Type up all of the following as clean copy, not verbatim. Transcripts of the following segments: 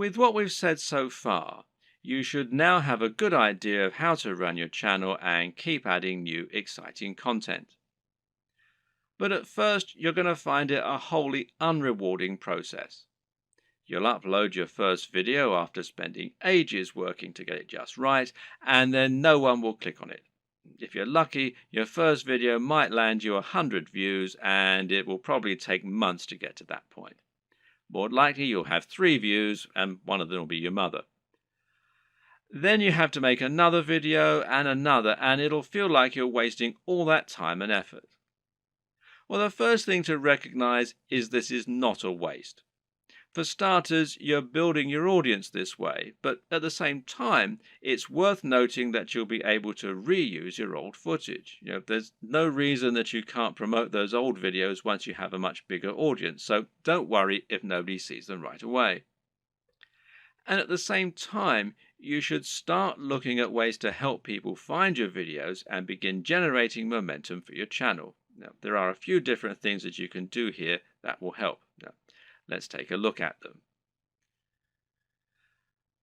With what we've said so far, you should now have a good idea of how to run your channel and keep adding new exciting content. But at first, you're going to find it a wholly unrewarding process. You'll upload your first video after spending ages working to get it just right, and then no one will click on it. If you're lucky, your first video might land you 100 views, and it will probably take months to get to that point. More likely, you'll have 3 views, and one of them will be your mother. Then you have to make another video and another, and it'll feel like you're wasting all that time and effort. Well, the first thing to recognize is this is not a waste. For starters, you're building your audience this way, but at the same time, it's worth noting that you'll be able to reuse your old footage. There's no reason that you can't promote those old videos once you have a much bigger audience, so don't worry if nobody sees them right away. And at the same time, you should start looking at ways to help people find your videos and begin generating momentum for your channel. Now, there are a few different things that you can do here that will help. Now, let's take a look at them.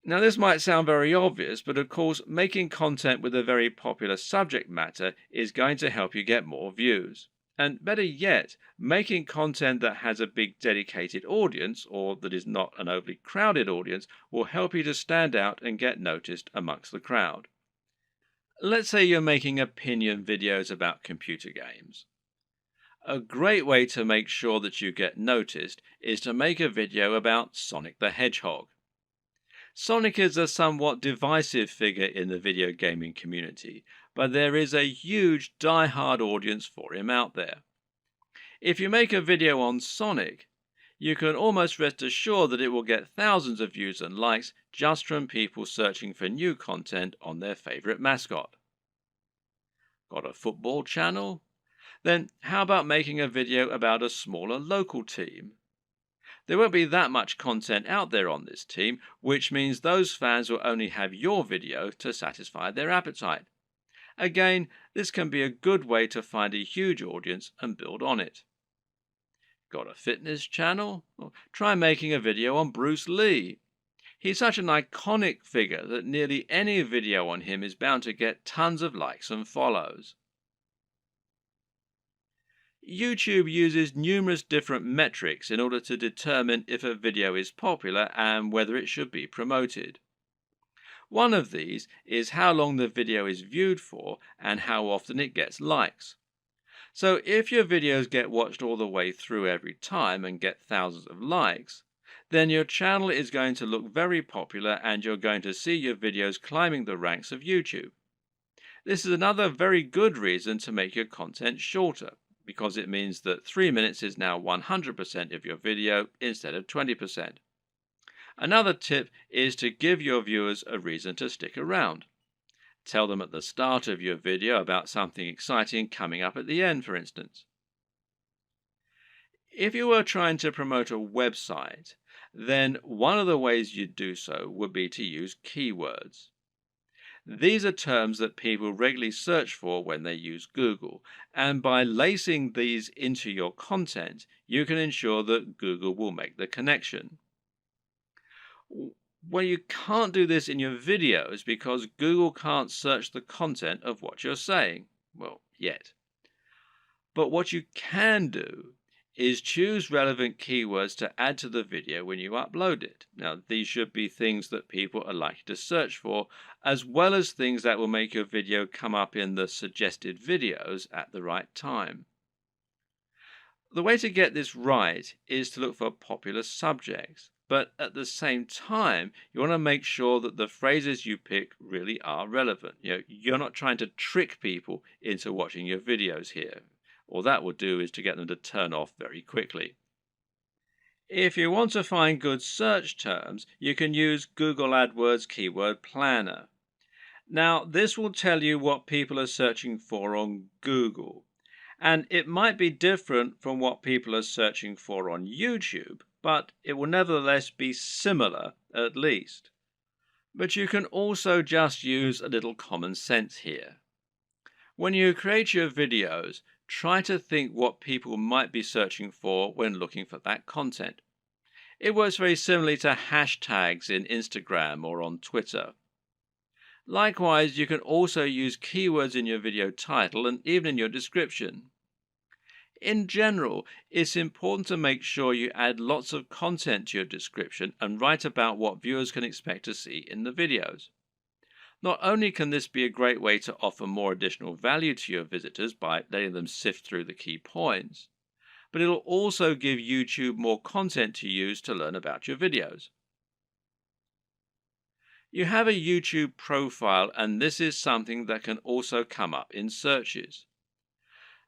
Now, this might sound very obvious, but of course, making content with a very popular subject matter is going to help you get more views. And better yet, making content that has a big dedicated audience, or that is not an overly crowded audience, will help you to stand out and get noticed amongst the crowd. Let's say you're making opinion videos about computer games. A great way to make sure that you get noticed is to make a video about Sonic the Hedgehog. Sonic is a somewhat divisive figure in the video gaming community, but there is a huge die-hard audience for him out there. If you make a video on Sonic, you can almost rest assured that it will get thousands of views and likes just from people searching for new content on their favorite mascot. Got a football channel? Then how about making a video about a smaller local team? There won't be that much content out there on this team, which means those fans will only have your video to satisfy their appetite. Again, this can be a good way to find a huge audience and build on it. Got a fitness channel? Well, try making a video on Bruce Lee. He's such an iconic figure that nearly any video on him is bound to get tons of likes and follows. YouTube uses numerous different metrics in order to determine if a video is popular and whether it should be promoted. One of these is how long the video is viewed for and how often it gets likes. So if your videos get watched all the way through every time and get thousands of likes, then your channel is going to look very popular and you're going to see your videos climbing the ranks of YouTube. This is another very good reason to make your content shorter, because it means that 3 minutes is now 100% of your video instead of 20%. Another tip is to give your viewers a reason to stick around. Tell them at the start of your video about something exciting coming up at the end, for instance. If you were trying to promote a website, then one of the ways you'd do so would be to use keywords. These are terms that people regularly search for when they use Google, and by lacing these into your content, you can ensure that Google will make the connection. Well, you can't do this in your videos because Google can't search the content of what you're saying. Well, yet. But what you can do is choose relevant keywords to add to the video when you upload it. Now, these should be things that people are likely to search for, as well as things that will make your video come up in the suggested videos at the right time. The way to get this right is to look for popular subjects, but at the same time, you want to make sure that the phrases you pick really are relevant. You're not trying to trick people into watching your videos here. All that will do is to get them to turn off very quickly. If you want to find good search terms, you can use Google AdWords Keyword Planner. Now, this will tell you what people are searching for on Google, and it might be different from what people are searching for on YouTube, but it will nevertheless be similar at least. But you can also just use a little common sense here. When you create your videos, try to think what people might be searching for when looking for that content. It works very similarly to hashtags in Instagram or on Twitter. Likewise, you can also use keywords in your video title and even in your description. In general, it's important to make sure you add lots of content to your description and write about what viewers can expect to see in the videos. Not only can this be a great way to offer more additional value to your visitors by letting them sift through the key points, but it'll also give YouTube more content to use to learn about your videos. You have a YouTube profile, and this is something that can also come up in searches.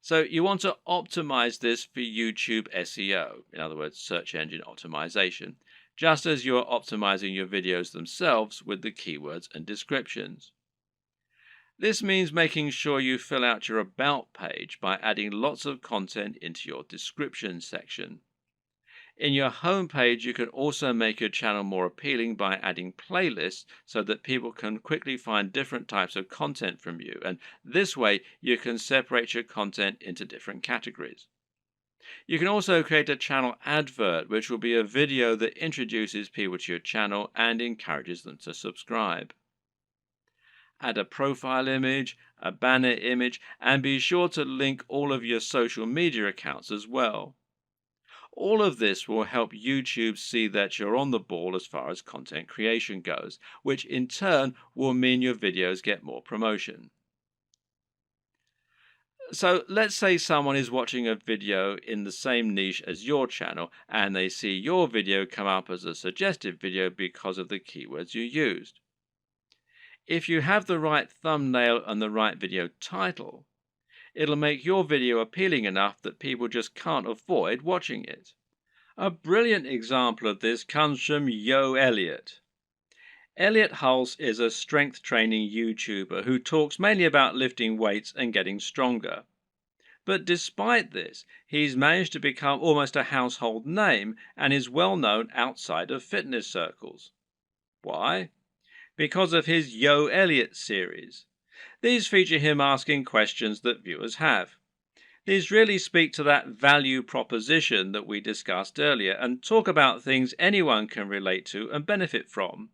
So you want to optimize this for YouTube SEO, in other words, search engine optimization, just as you're optimizing your videos themselves with the keywords and descriptions. This means making sure you fill out your About page by adding lots of content into your description section. In your home page, you can also make your channel more appealing by adding playlists so that people can quickly find different types of content from you, and this way you can separate your content into different categories. You can also create a channel advert, which will be a video that introduces people to your channel and encourages them to subscribe. Add a profile image, a banner image, and be sure to link all of your social media accounts as well. All of this will help YouTube see that you're on the ball as far as content creation goes, which in turn will mean your videos get more promotion. So let's say someone is watching a video in the same niche as your channel and they see your video come up as a suggested video because of the keywords you used. If you have the right thumbnail and the right video title, it'll make your video appealing enough that people just can't avoid watching it. A brilliant example of this comes from Yo Elliott. Elliott Hulse is a strength training YouTuber who talks mainly about lifting weights and getting stronger. But despite this, he's managed to become almost a household name and is well known outside of fitness circles. Why? Because of his Yo Elliott series. These feature him asking questions that viewers have. These really speak to that value proposition that we discussed earlier and talk about things anyone can relate to and benefit from.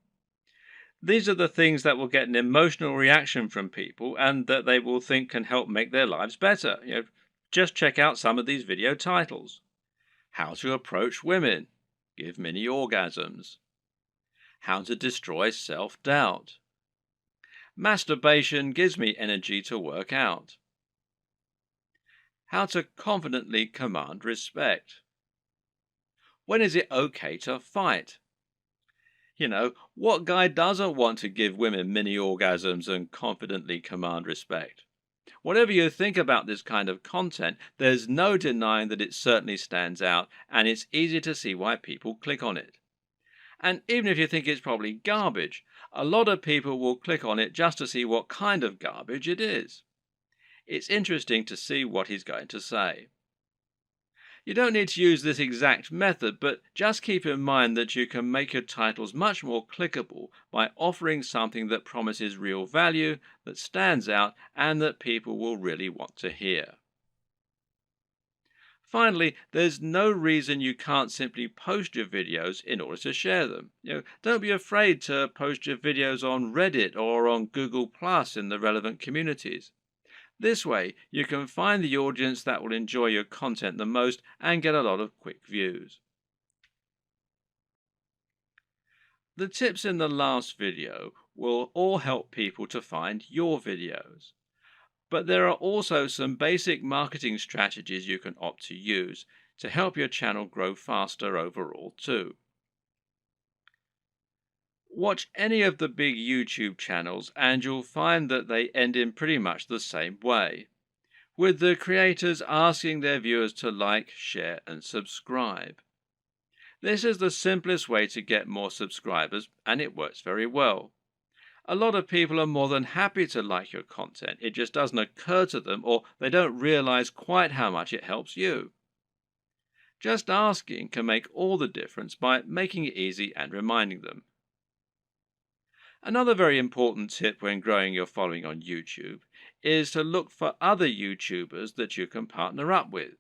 These are the things that will get an emotional reaction from people and that they will think can help make their lives better. Just check out some of these video titles. How to approach women. Give mini orgasms. How to destroy self-doubt. Masturbation gives me energy to work out. How to confidently command respect. When is it okay to fight? What guy doesn't want to give women mini orgasms and confidently command respect? Whatever you think about this kind of content, there's no denying that it certainly stands out, and it's easy to see why people click on it. And even if you think it's probably garbage, a lot of people will click on it just to see what kind of garbage it is. It's interesting to see what he's going to say. You don't need to use this exact method, but just keep in mind that you can make your titles much more clickable by offering something that promises real value, that stands out, and that people will really want to hear. Finally, there's no reason you can't simply post your videos in order to share them. Don't be afraid to post your videos on Reddit or on Google Plus in the relevant communities. This way, you can find the audience that will enjoy your content the most and get a lot of quick views. The tips in the last video will all help people to find your videos. But there are also some basic marketing strategies you can opt to use to help your channel grow faster overall too. Watch any of the big YouTube channels and you'll find that they end in pretty much the same way, with the creators asking their viewers to like, share, and subscribe. This is the simplest way to get more subscribers, and it works very well. A lot of people are more than happy to like your content. It just doesn't occur to them, or they don't realize quite how much it helps you. Just asking can make all the difference by making it easy and reminding them. Another very important tip when growing your following on YouTube is to look for other YouTubers that you can partner up with.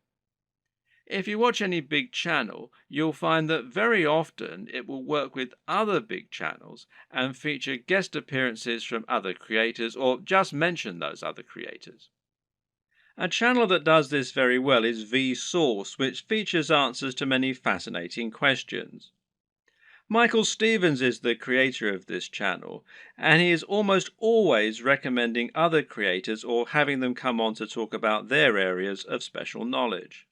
If you watch any big channel, you'll find that very often it will work with other big channels and feature guest appearances from other creators or just mention those other creators. A channel that does this very well is Vsauce, which features answers to many fascinating questions. Michael Stevens is the creator of this channel, and he is almost always recommending other creators or having them come on to talk about their areas of special knowledge.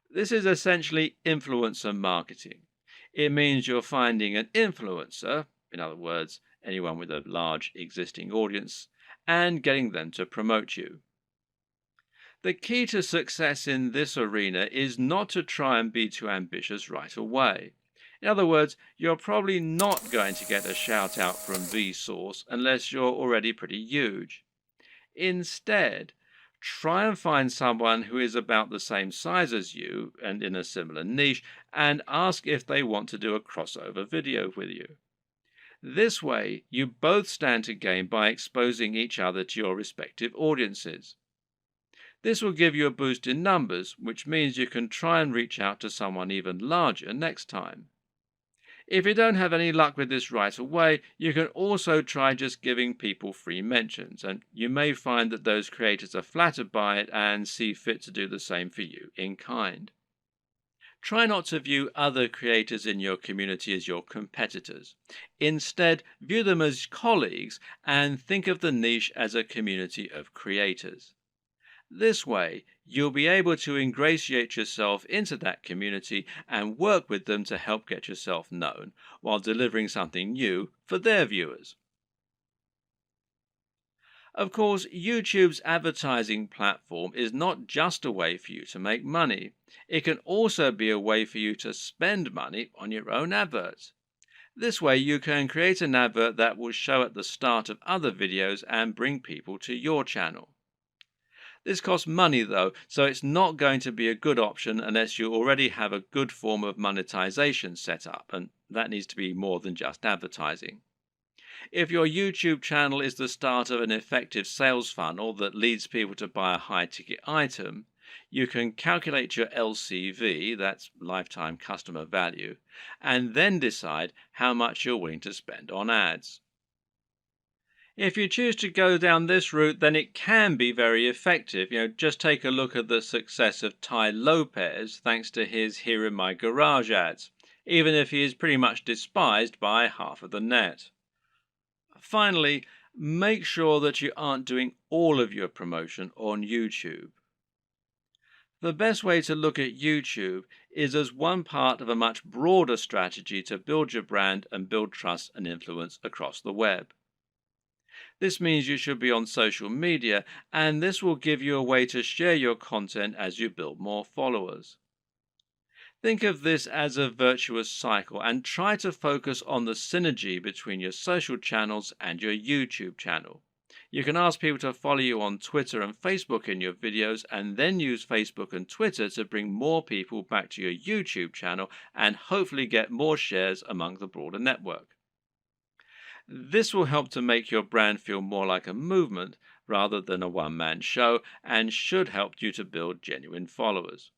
This is essentially influencer marketing. It means you're finding an influencer, in other words, anyone with a large existing audience, and getting them to promote you. The key to success in this arena is not to try and be too ambitious right away. In other words, you're probably not going to get a shout out from Vsauce unless you're already pretty huge. Instead, try and find someone who is about the same size as you and in a similar niche and ask if they want to do a crossover video with you. This way, you both stand to gain by exposing each other to your respective audiences. This will give you a boost in numbers, which means you can try and reach out to someone even larger next time. If you don't have any luck with this right away, you can also try just giving people free mentions, and you may find that those creators are flattered by it and see fit to do the same for you in kind. Try not to view other creators in your community as your competitors. Instead, view them as colleagues and think of the niche as a community of creators. This way, you'll be able to ingratiate yourself into that community and work with them to help get yourself known, while delivering something new for their viewers. Of course, YouTube's advertising platform is not just a way for you to make money. It can also be a way for you to spend money on your own adverts. This way, you can create an advert that will show at the start of other videos and bring people to your channel. This costs money though, so it's not going to be a good option unless you already have a good form of monetization set up, and that needs to be more than just advertising. If your YouTube channel is the start of an effective sales funnel that leads people to buy a high-ticket item, you can calculate your LCV, that's lifetime customer value, and then decide how much you're willing to spend on ads. If you choose to go down this route, then it can be very effective. Just take a look at the success of Tai Lopez thanks to his Here in My Garage ads, even if he is pretty much despised by half of the net. Finally, make sure that you aren't doing all of your promotion on YouTube. The best way to look at YouTube is as one part of a much broader strategy to build your brand and build trust and influence across the web. This means you should be on social media, and this will give you a way to share your content as you build more followers. Think of this as a virtuous cycle and try to focus on the synergy between your social channels and your YouTube channel. You can ask people to follow you on Twitter and Facebook in your videos, and then use Facebook and Twitter to bring more people back to your YouTube channel and hopefully get more shares among the broader network. This will help to make your brand feel more like a movement rather than a one-man show, and should help you to build genuine followers.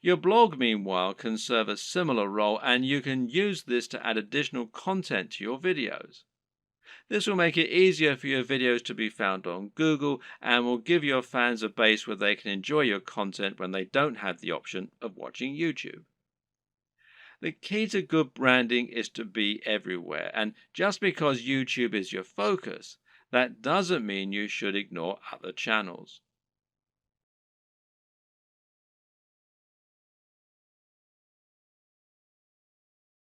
Your blog, meanwhile, can serve a similar role, and you can use this to add additional content to your videos. This will make it easier for your videos to be found on Google and will give your fans a base where they can enjoy your content when they don't have the option of watching YouTube. The key to good branding is to be everywhere, and just because YouTube is your focus, that doesn't mean you should ignore other channels.